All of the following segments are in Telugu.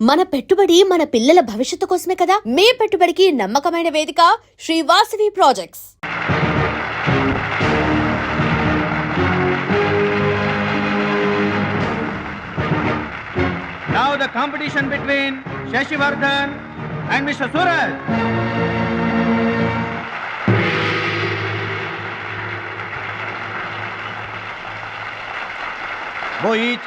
మన పెట్టుబడి మన పిల్లల భవిష్యత్తు కోసమే కదా. మీ పెట్టుబడికి నమ్మకమైన వేదిక Shri Vasavi projects. Now the competition between Shashivardhan and Mr. Suraj. Go each.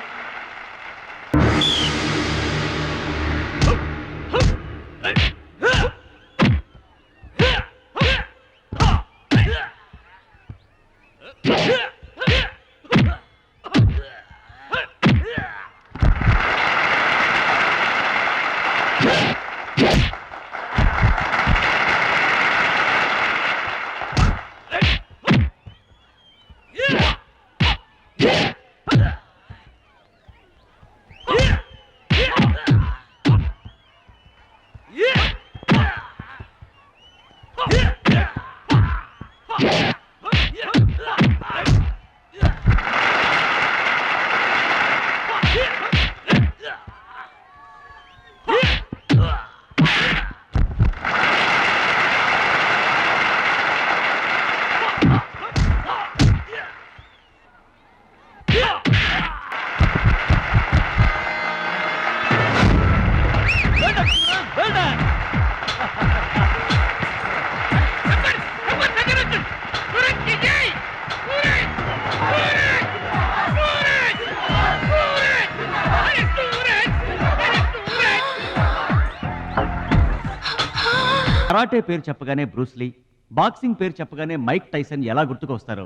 Karate పేరు చెప్పగానే బ్రూస్లీ, బాక్సింగ్ పేరు చెప్పగానే మైక్ టైసన్ ఎలా గుర్తుకు వస్తారో,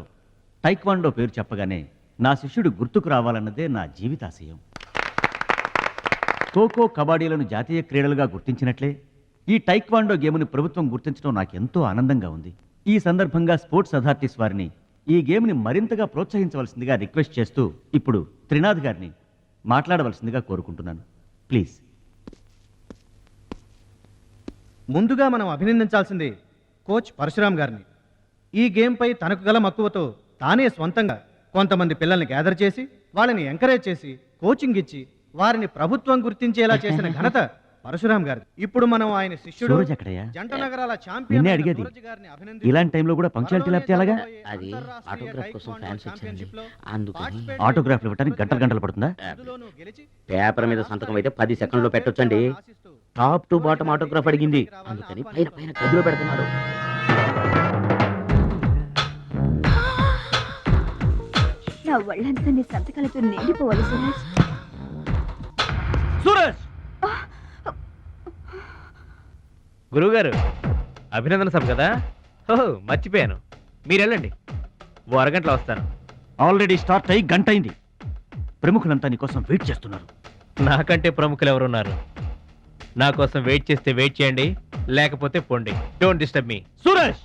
టైక్వాండో పేరు చెప్పగానే నా శిష్యుడు గుర్తుకు రావాలన్నదే నా జీవితాశయం. ఖోఖో, కబడ్డీలను జాతీయ క్రీడలుగా గుర్తించినట్లే ఈ టైక్వాండో గేమ్ని ప్రభుత్వం గుర్తించడం నాకెంతో ఆనందంగా ఉంది. ఈ సందర్భంగా స్పోర్ట్స్ అథారిటీస్ వారిని ఈ గేమ్ని మరింతగా ప్రోత్సహించవలసిందిగా రిక్వెస్ట్ చేస్తూ ఇప్పుడు త్రినాథ్ గారిని మాట్లాడవలసిందిగా కోరుకుంటున్నాను. ప్లీజ్. ముందుగా మనం అభినందించాల్సింది కోచ్ పరశురామ్ గారిని. ఈ గేమ్పై తనకు గల మక్కువతో తానే స్వంతంగా కొంతమంది పిల్లల్ని గ్యాదర్ చేసి వాళ్ళని ఎంకరేజ్ చేసి కోచింగ్ ఇచ్చి వారిని ప్రభుత్వం గుర్తించేలా చేసిన ఘనత పరశురామ్ గారి. ఇప్పుడు మనం ఆయన శిష్యుడు సూరజ్ ఎక్కడయ్యా? జంట నగరాల ఛాంపియన్ నిన్నే అడిగేది. ఇలాంటి టైంలో కూడా పంక్చువాలిటీ లేకపోతే ఎలాగా? అది ఆటోగ్రాఫ్ కోసం ఫ్యాన్స్ వచ్చారండి, అందుకని. ఆటోగ్రాఫ్లు ఇవ్వడానికి గంటలు పడుతుందా? పేపర్ మీద సంతకం అయితే 10 సెకండ్లో పెట్టొచ్చండి. టాప్ టు బాటమ్ ఆటోగ్రాఫ్ అడిగింది, అందుకని పైన పైన గదిలో పెడుతున్నాడు. నా ఒళ్ళంతా నీ సంతకాలతో నిండిపోవాలి సురేష్. సూరజ్! గురువుగారు, అభినందన సభ కదా? ఓహో, మర్చిపోయాను. మీరు వెళ్ళండి, ఓ అరగంటలో వస్తాను. ఆల్రెడీ స్టార్ట్ అయ్యి గంట అయింది. ప్రముఖులంతా నీ కోసం వెయిట్ చేస్తున్నారు. నాకంటే ప్రముఖులు ఎవరున్నారు? నా కోసం వెయిట్ చేస్తే వెయిట్ చేయండి, లేకపోతే పోండి. Don't disturb me. సూరజ్!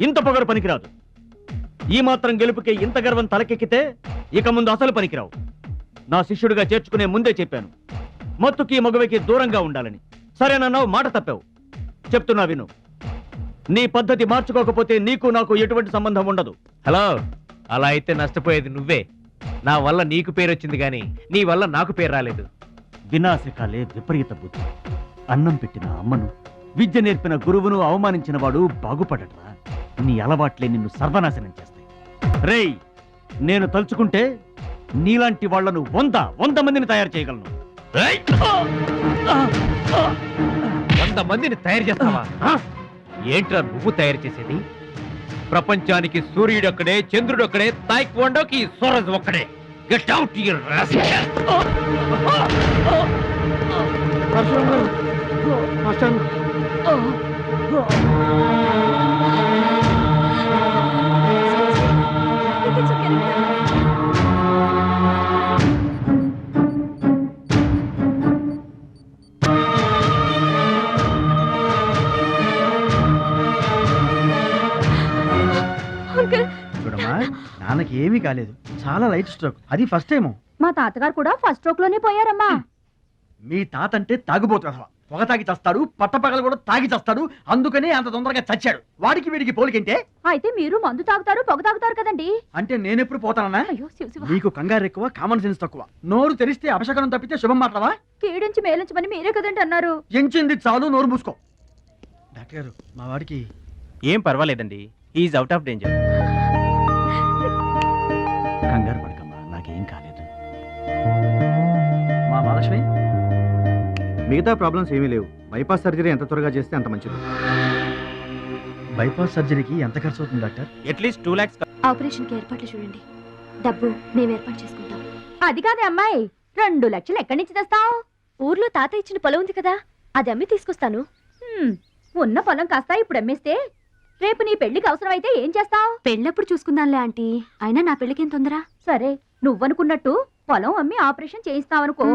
ఇంత పొగరు పనికిరాదు. ఈ మాత్రం గెలుపుకే ఇంత గర్వం తలకెక్కితే ఇక ముందు అసలు పనికిరావు. నా శిష్యుడిగా చేర్చుకునే ముందే చెప్పాను, మత్తుకి మగవికి దూరంగా ఉండాలని. సరేనన్నావు, మాట తప్పావు. చెప్తున్నా విను. నీ పద్ధతి మార్చుకోకపోతే నీకు నాకు ఎటువంటి సంబంధం ఉండదు. హలో, అలా అయితే నష్టపోయేది నువ్వే. నా వల్ల నీకు పేరు వచ్చింది కానీ నీ వల్ల నాకు పేరు రాలేదు. వినాశకాలే విపరీత బుద్ధి. అన్నం పెట్టిన అమ్మను, విద్య నేర్పిన గురువును అవమానించిన వాడు బాగుపడటరా. నీ అలవాట్లే నిన్ను సర్వనాశనం చేస్తాయి. రేయ్, నేను తలుచుకుంటే నీలాంటి వాళ్లను 100 మందిని తయారు చేయగలను. 100 మందిని తయారు చేస్తావా? ఏంట్రా నువ్వు తయారు చేసేది? ప్రపంచానికి సూర్యుడు ఒక్కడే, చంద్రుడు ఒక్కడే, తాయిక్వాండోకి సూరజ్ ఒక్కడే. Get out your rascal. చూడమ్మా, నాన్నకి ఏమీ కాలేదు, చాలా లైట్ స్ట్రోక్. అది ఫస్ట్ టైం. మా తాతగారు కూడా ఫస్ట్ స్ట్రోక్ లోనే పోయారమ్మా. మీ తాత అంటే తాగుబోతు. పొగ తాగి చస్తాడు, పట్టపగలు కూడా తాగి చస్తాడు, అందుకనే అంత తొందరగా చచ్చాడు. వాడికి వీడికి పోలికంటే అయితే మీరు మందు తాగుతారు పొగ తాగుతారు కదండి. అంటే నేనెప్పుడు పోతానన్నా? అయ్యో శివ శివ. నీకు కంగారు ఎక్కువ, కామన్ సెన్స్ తక్కువ. నోరు తెరిస్తే అపశకనం తప్పితే శుభం మాట్లాడవా? కీడించి మేలించమని మీరే కదండి అన్నారు. ఎంచింది చాలు, నోరు మూసుకో. డాక్టర్ గారు, మా వాడికి ఏం పర్వాలేదండి, ఈజ్ అవుట్ ఆఫ్ డేంజర్. కంగారు పడకమ్మా, నాకేం కాలేదు. మా మహాలక్ష్మి, మిగతా ప్రాబ్లమ్స్ ఏమీ లేవు. బైపాస్ సర్జరీ ఎంత త్వరగా చేస్తే అంత మంచిది. బైపాస్ సర్జరీకి ఎంత ఖర్చు అవుతుంది డాక్టర్? At least 2 lakhs. ఆపరేషన్ కి ఏర్పాట్లు చూడండి. డబ్బు మేము ఏర్పాటు చేసుకుంటాం. అది కాదే అమ్మాయి, 2 లక్షలు ఎక్కడి నుంచి తెస్తావు? ఊర్లో తాత ఇచ్చిన పొలం ఉంది కదా, అది అమ్మి తీసుకొస్తాను. ఉన్న పొలం కాస్త ఇప్పుడు అమ్మేస్తే రేపు నీ పెళ్లికి అవసరమైతే ఏం చేస్తావు? పెళ్ళప్పుడు చూసుకుందాంలే ఆంటీ, అయినా నా పెళ్ళికేం తొందర. సరే, నువ్వనుకున్నట్టు పొలం అమ్మి ఆపరేషన్ చేయిస్తావనుకో.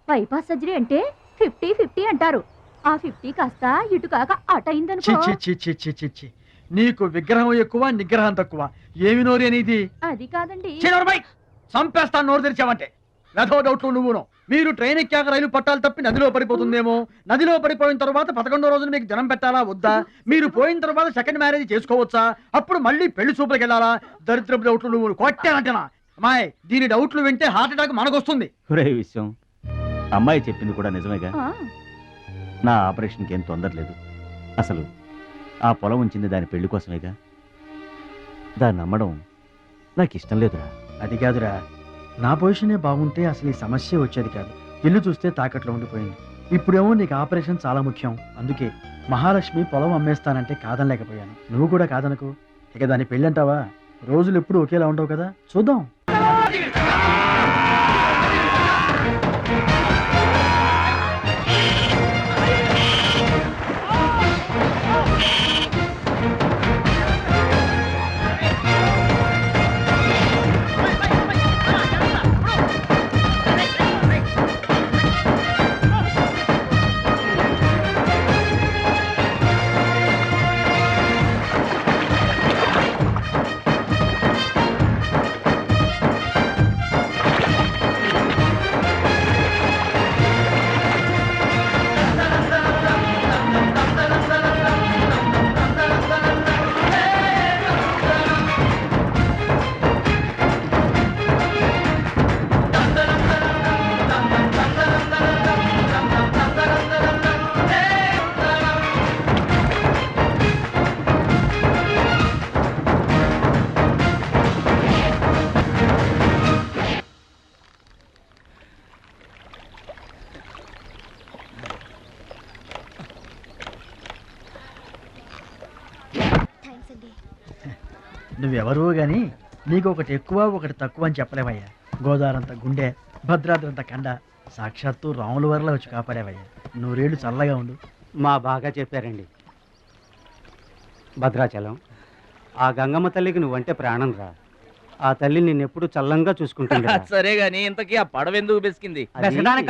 బైపాస్ సర్జరీ అంటే 50-50 అంటారు. ఆ 50 కాస్త ఇటు కాక అటు అయిందనుకో. చి నీకు విగ్రహం ఎక్కువ, నిగ్రహం తక్కువ. ఏమి నోరు అనేది? అది కాదండి. చంపేస్తాను నోరు తెరిచావంటే. వెధవ డౌట్లు నువ్వును. మీరు ట్రైన్ ఎక్కాక రైలు పట్టాలు తప్పి నదిలో పడిపోతుందేమో. నదిలో పడిపోయిన తర్వాత 11వ రోజున మీకు జనం పెట్టాలా వద్దా? మీరు పోయిన తర్వాత సెకండ్ మ్యారేజ్ చేసుకోవచ్చా? అప్పుడు మళ్ళీ పెళ్లి చూపులకు వెళ్ళాలా? దరిద్రపు డౌట్లు నువ్వు కొట్టానంటనా? అమ్మాయి, దీని డౌట్లు వింటే హార్ట్ అటాక్ మనకొస్తుంది. ఒరే విషయం, అమ్మాయి చెప్పింది కూడా నిజమేగా. ఆ, నా ఆపరేషన్కి ఏం తొందర లేదు. అసలు ఆ పొలం ఉంచింది దాని పెళ్లి కోసమేగా. దాన్ని నమ్మడం నాకు ఇష్టం లేదురా. అది కాదురా, నా పొజిషనే బాగుంటే అసలు ఈ సమస్య వచ్చేది కాదు. ఇల్లు చూస్తే తాకట్లో ఉండిపోయింది. ఇప్పుడేమో నీకు ఆపరేషన్ చాలా ముఖ్యం. అందుకే మహాలక్ష్మి పొలం అమ్మేస్తానంటే కాదనలేకపోయాను. నువ్వు కూడా కాదనకు. ఇక దాని పెళ్ళి అంటావా? రోజులు ఎప్పుడు ఒకేలా ఉండవు కదా, చూద్దాం. థ్యాంక్స్ అండి. నువ్వెవరో గాని నీకు ఒకటి ఎక్కువ ఒకటి తక్కువ అని చెప్పలేవయ్యా. గోదావరంత గుండె, భద్రాద్రంత కండ, సాక్షాత్తు రాముల వరలో వచ్చి కాపాడేవయ్యా. నూరేళ్ళు చల్లగా ఉండు. మా బాగా చెప్పారండి. భద్రాచలం, ఆ గంగమ్మ తల్లికి నువ్వంటే ప్రాణం రా. ఆ తల్లి నిన్నెప్పుడు చల్లంగా చూసుకుంటుంది. సరే గాని ఇంతకీ ఆ పడవ ఎందుకు బెసికింది?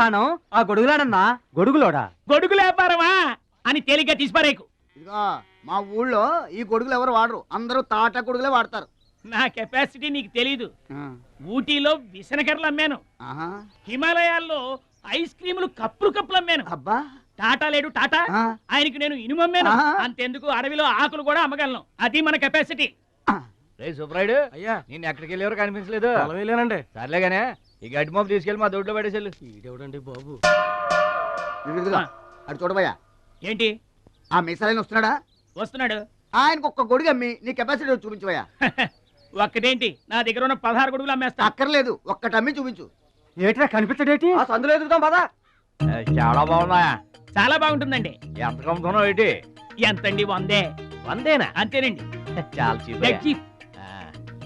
కాను ఆ గొడుగులాడన్నా. గొడుగులోడా? గొడుగులు వ్యాపారమా అని తేలిగ్గా తీసిపారేకు. ఇదిగో మా ఊళ్ళో ఈ గొడుగులు ఎవరు వాడరు, అందరూ తాటా గొడుగులే వాడతారు. నా కెపాసిటీ నీకు తెలీదు. ఊటీలో విసనకర్రలు అమ్మాను. ఆహా. హిమాలయాల్లో ఐస్ క్రీములు కప్పులు అమ్మాను. అబ్బా. టాటా లేడు టాటా, ఆ. ఆయనకి నేను ఇనుము అమ్మాను. ఆహా. అంతెందుకు అడవిలో ఆకులు కూడా అమ్మగలను. అది మన కెపాసిటీ. సుబ్రాయుడు, అయ్యా నేను ఎక్కడికి వెళ్ళేవారు కనిపించలేదు. వెళ్ళానండి. సర్లేగానే ఈ గడ్డి మోపు తీసుకెళ్ళి మా దొడ్లో పడేసేళ్ళు. ఇదేవిడండి బాబు. ఇదిగో, అటు చూడబోయా. ఏంటి? ఆ మిసలైన వస్తున్నాడా? వస్తున్నాడు. ఆయనకు ఒక్క గొడుగు అమ్మి నీ కెపాసిటీ చూపించబోయా. ఒక్కటేంటి, నా దగ్గర ఉన్న 16 గొడుగులు అమ్మేస్తా. అక్కర్లేదు, ఒక్కటి అమ్మి చూపించు. ఏట్రా కనిపించడేటి? ఆ సందులో ఎదుగుతాం పదా. చాలా బాగున్నాయా? చాలా బాగుంటుందండి. ఎంత కమ్ముతున్నావు ఏంటి? ఎంతండి? 100. 100 అంతేనండి. చాలా Dead cheap.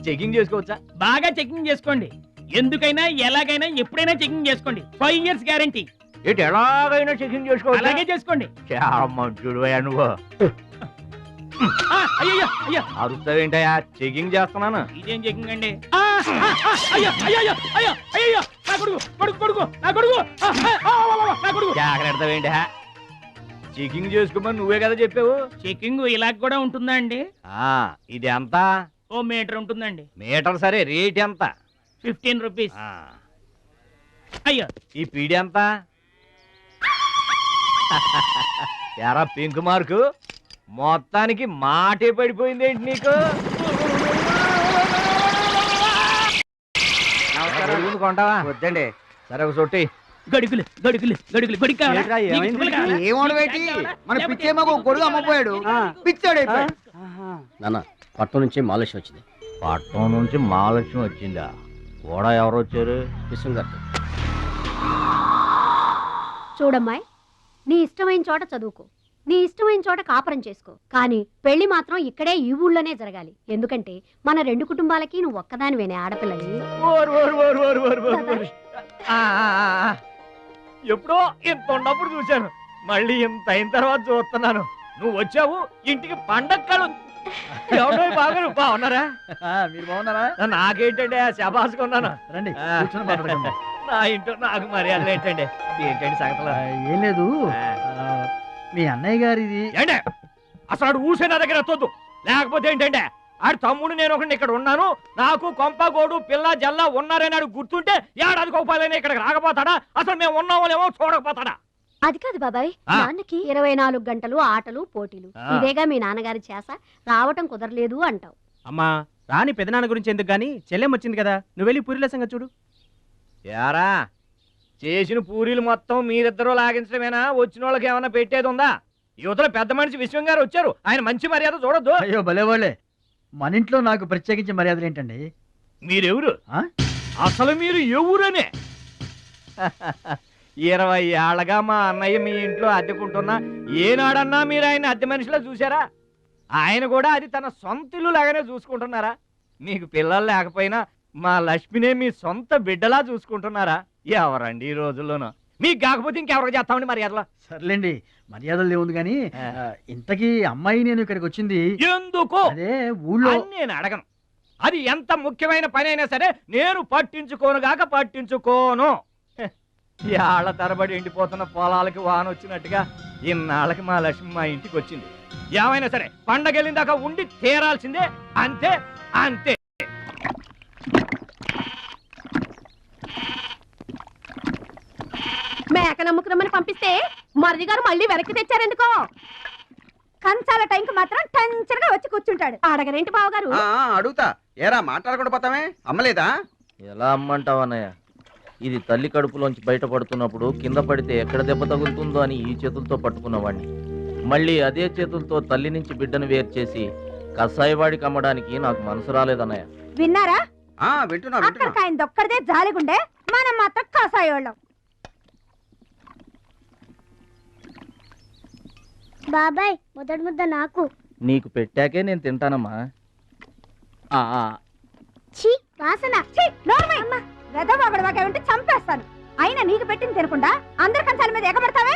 చెకింగ్ చేసుకోవచ్చా? బాగా చెకింగ్ చేసుకోండి. ఎందుకైనా ఎలాగైనా ఎప్పుడైనా చెకింగ్ చేసుకోండి. 5 years గ్యారంటీ. ఏంటి ఎలాగైనా చెకింగ్ చేసుకోవచ్చా? అలాగే చేసుకోండి. చాలా మంచుడు నువ్వు. అయ్యో అయ్యో, అరుస్తావేంటయా? చెకింగ్ చేస్తున్నాను. ఇదేం చెకింగ్ అండి? అయ్యో అయ్యో అయ్యో అయ్యో, నా కొడుకు కొడుకు కొడుకు నా కొడుకు నా కొడుకు. జాగ్రత్తవేంటి? చెకింగ్ చేసుకోమని నువ్వే కదా చెప్పావు. చెకింగ్ ఇలా కూడా ఉంటుందా అండి? ఇది ఎంత? ఓ మీటర్ ఉంటుందండి. మీటర్ సరే, రేట్ ఎంత? 15 రూపీస్. అయ్యో, ఈ పీడి ఎంత? ఎరా పింక్ మార్కు మొత్తానికి మాటే పడిపోయింది ఏంటి నీకు కొంటావా వద్దండి. సరే ఒక సొట్టి గడికులు గడికులు గడికులు గడిక ఏంట్రా, ఏమైంది? ఏమోడు పెట్టి మన పిచ్చేమో గొడుగు అమ్మపోయాడు, పిచ్చాడు అయిపోయాడు. నాన్న పట్టణం నుంచి మాలేష్ వచ్చింది. పట్టణం నుంచి మహాలక్ష్మి వచ్చిందా కూడా ఎవరు వచ్చారు? విశ్వం గారు. చూడమ్మాయి, నీ ఇష్టమైన చోట చదువుకో, నీ ఇష్టమైన చోట కాపురం చేసుకో, కానీ పెళ్లి మాత్రం ఇక్కడే ఈ ఊళ్ళోనే జరగాలి. ఎందుకంటే మన 2 కుటుంబాలకి నువ్వు ఒక్కదానివేనే ఆడపిల్లని. ఎప్పుడో ఇంత ఉన్నప్పుడు చూశాను, మళ్ళీ ఇంత అయిన తర్వాత చూస్తున్నాను. నువ్వు వచ్చావు ఇంటికి పండగ కలు. ఎవడో బాగున్నారా? మీరు బాగున్నారా? నాకేంటండి శబాసుకున్నాను. రండి ఆ. కూర్చొని మాట్లాడుకుందాం. నా ఇంట్లో నాకు మర్యాదలు ఏంటండి? ఏంటండి సంగతులు? ఏం లేదు, మీ అన్నయ్య గారిది. ఏంటే అసలు ఆడు ఊసే నా దగ్గర ఎత్తొద్దు, లేకపోతే ఏంటంటే ఆడు తమ్ముడు నేను ఒకటి ఇక్కడ ఉన్నాను, నాకు కొంప గోడు పిల్ల జల్ల ఉన్నారని ఆడు గుర్తుంటే ఏడాదికి ఒక పదైనా ఇక్కడికి రాకపోతాడా? అసలు మేము ఉన్నామోలేమో చూడకపోతాడా? అది కాదు బాబాయ్, ఆ. నాన్నకి 24 గంటలు ఆటలు పోటీలు, ఆ. ఇదేగా మీ నాన్నగారి చేస. రావటం కుదరలేదు అంటావు. అమ్మా రాని పెదనాన్న గురించి ఎందుకు గానీ చెల్లెం వచ్చింది కదా, నువ్వు వెళ్ళి పూరిల సంగతి చూడు. యారా చేసిన పూరీలు మొత్తం మీరిద్దరూ లాగించడమేనా? వచ్చిన వాళ్ళకి ఏమన్నా పెట్టేది ఉందా? యువతల పెద్ద మనిషి విశ్వం గారు వచ్చారు, ఆయన మంచి మర్యాద చూడొద్దు. అయ్యో భలేవాళ్ళే, మన ఇంట్లో నాకు ప్రత్యేకించి మర్యాదలు ఏంటండి? మీరెవరు? ఆ? అసలు మీరు ఎవరనే? 20 ఏళ్ళగా మా అన్నయ్య మీ ఇంట్లో అద్దెకుంటున్నా ఏనాడన్నా మీరు ఆయన అద్దె మనిషిలా చూసారా? ఆయన కూడా అది తన సొంత ఇల్లు లాగానే చూసుకుంటున్నారా? మీకు పిల్లలు లేకపోయినా మా లక్ష్మినే మీ సొంత బిడ్డలా చూసుకుంటున్నారా? ఎవరండి ఈ రోజుల్లోనూ? మీకు కాకపోతే ఇంకెవరికి చేస్తామండి మర్యాదలో? సర్లేండి, మర్యాదలు ఏముంది కానీ ఇంతకీ అమ్మాయి నేను ఇక్కడికి వచ్చింది ఎందుకు అదే ఊళ్ళో. అని నేను అడగను. అది ఎంత ముఖ్యమైన పని అయినా సరే నేను పట్టించుకోనుగాక పట్టించుకోను. ఏళ్ల తరబడి ఎండిపోతున్న పొలాలకి వాన వచ్చినట్టుగా ఇన్నాళ్ళకి మా లక్ష్మి మా ఇంటికి వచ్చింది. ఏమైనా సరే పండగ వెళ్ళిన దాకా ఉండి తీరాల్సిందే, అంతే అంతే. మేక నమ్ముకురమ్మని పంపిస్తే మరిది గారు మళ్ళీ వెనక్కి తెచ్చారెందుకో? కంచాల టైంకి మాత్రం టంచరగా వచ్చి కూర్చుంటాడు. అడగరేంటి బావగారు? అడుగుతా, ఏరా మాట్లాడకుండా పోతామే, అమ్మలేదా? ఎలా అమ్మంటావు అన్నయ్య? ఇది తల్లి కడుపులోంచి బయటపడుతున్నప్పుడు కింద పడితే ఎక్కడ దెబ్బ తగులుతుందో అని ఈ చేతులతో పట్టుకున్నవాడిని, మళ్ళీ అదే చేతులతో తల్లి నుంచి బిడ్డను వేరు చేసి కసాయివాడికి అమ్మడానికి నాకు మనసు రాలేదన్నయ్య. విన్నారా? వింటున్నా అక్కడికి ఆయన దొక్కడిదే జాలిగుండే, మనం మాత్రం కాసాయోళ్ళం. బాబాయ్ మొదటి ముద్ద నాకు. నీకు పెట్టాకే నేను తింటానమ్మా. ఛీ వాసన. వెదవాగడవాగంటే చంపేస్తాను. అయినా నీకు పెట్టింది తినకుండా అందరి కంచాల మీద ఎగబడతావే?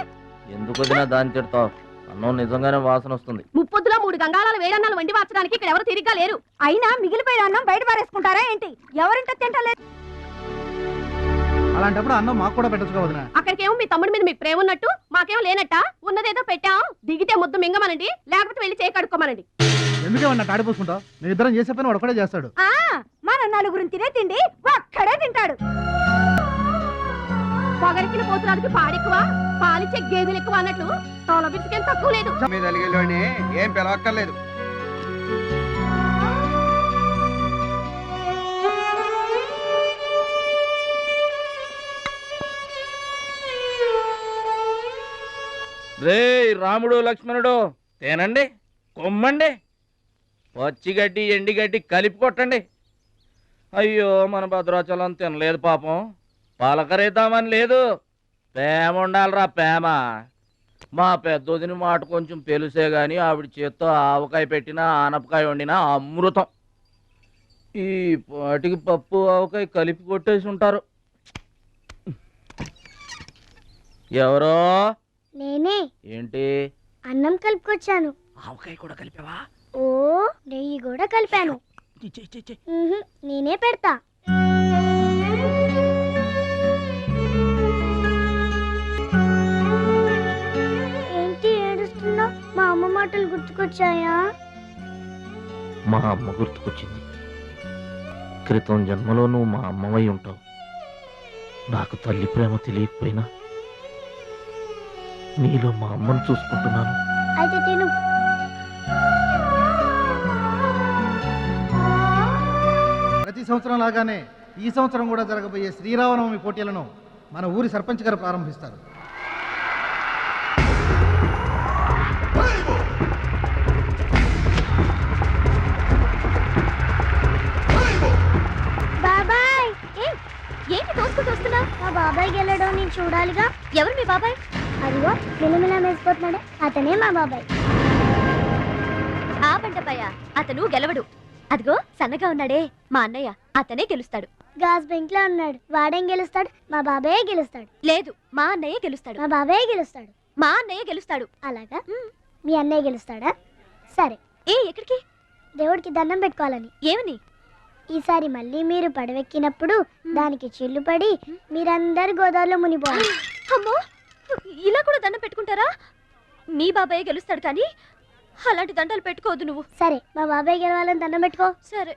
ఎందుకు వదినా దాన్ని తిడతావు? అన్నం నిజంగానే వాసన వస్తుంది. ముప్పొద్దులో 3 గంగాళాలు వేడన్నాలు వండి మార్చడానికి ఇక్కడ ఎవరు తిరిగ్గా లేరు. అయినా మిగిలిపోయిన అన్నం బయట పారేసుకుంటారా ఏంటి? ఎవరింటో తింటలేదు. అలాంటప్పుడు అన్నం మాకు కూడా పెట్టచ్చుకోవద్దునా? అక్కడికేమో మీ తమ్ముడి మీద మీకు ప్రేమ ఉన్నట్టు, మాకేమో లేనట్ట. ఉన్నదేదో పెట్టాం, దిగితే ముద్దు మింగమనండి, లేకపోతే వెళ్ళి చేయి కడుక్కోమనండి. ఎందుకే వాడిని తాడిపోసుకుంటావు? నేను ఇద్దరం చేసే పని వాడు ఒకటే చేస్తాడు. మన నలుగురిని తినే తిండి ఒక్కడే తింటాడు. పొగరికిన పోతురాదికి పాడెక్కువ, పాలిచ్చే గేదెలు ఎక్కువ అన్నట్లు తోల బిడ్డకేం తక్కువ లేదు. మీద అలిగేలోని ఏం పిలవక్కర్లేదు. రే రాముడు లక్ష్మణుడు తేనండి, కొమ్మండి, పచ్చిగడ్డి ఎండిగడ్డి కలిపి కొట్టండి. అయ్యో మన భద్రాచలం తినలేదు పాపం, పలకరేద్దామని లేదు. ప్రేమ ఉండాలిరా ప్రేమ. మా పెద్దోదిని మాట కొంచెం పెలుసే గాని ఆవిడ చేత్తో ఆవకాయ పెట్టినా ఆనపకాయ వండినా అమృతం. ఈ పాటికి పప్పు ఆవకాయ కలిపి కొట్టేసి ఉంటారు. ఎవరో? నేనే. ఏంటి? అన్నం కలుపుకొచ్చాను. ఆవకాయ కూడా కలిపావా? ఓ నెయ్యి కూడా కలిపాను. నేనే పెడతా. ఏంటి ఏడుస్తున్నావు? మా అమ్మ మాటలు గుర్తుకొచ్చాయా? మా అమ్మ గుర్తుకొచ్చింది. క్రితం జన్మలో నువ్వు మా అమ్మవై ఉంటావు. నాకు తల్లి ప్రేమ తెలియకపోయినా నీలో మా అమ్మను చూసుకుంటున్నాను. అయితే తిను. ప్రతి సంవత్సరం లాగానే ఈ సంవత్సరం కూడా జరగబోయే శ్రీరామనవమి పోటీలను మన ఊరి సర్పంచ్ గారు ప్రారంభిస్తారు. బాబాయ్ ఏంటి తోసుకుంటూ వస్తున్నావు? మా బాబాయ్ గెలడం నేను చూడాలిగా. ఎవరు మీ బాబాయ్? అదిగో మిలమిలా మెసిపోతున్నాడు, అతనే మా బాబాయ్. ఆ బండపయ్య, అతను గెలవడు. అదిగో సన్నగా ఉన్నాడే మా అన్నయ్య, అతనే గెలుస్తాడు. గాజ్ బెంక్ లో ఉన్నాడు, వాడేం గెలుస్తాడు? మా బాబాయే గెలుస్తాడు. లేదు, మా అన్నయ్య గెలుస్తాడు. మా బాబాయే గెలుస్తాడు. మా అన్నయ్య గెలుస్తాడు. అలాగా? మీ అన్నయ్య గెలుస్తాడా? సరే. ఎక్కడికి? దేవుడికి దండం పెట్టుకోవాలని. ఏమని? ఈసారి మళ్ళీ మీరు పడవెక్కినప్పుడు దానికి చిల్లు పడి మీరందరు గోదావరిలో మునిపోవాలి. అమ్మో, ఇలా కూడా దండం పెట్టుకుంటారా? మీ బాబాయ్ గెలుస్తాడు కానీ అలాంటి దండాలు పెట్టుకోవద్దు నువ్వు. సరే, మా బాబాయ్ గెలవాలని దండం పెట్టుకో. సరే.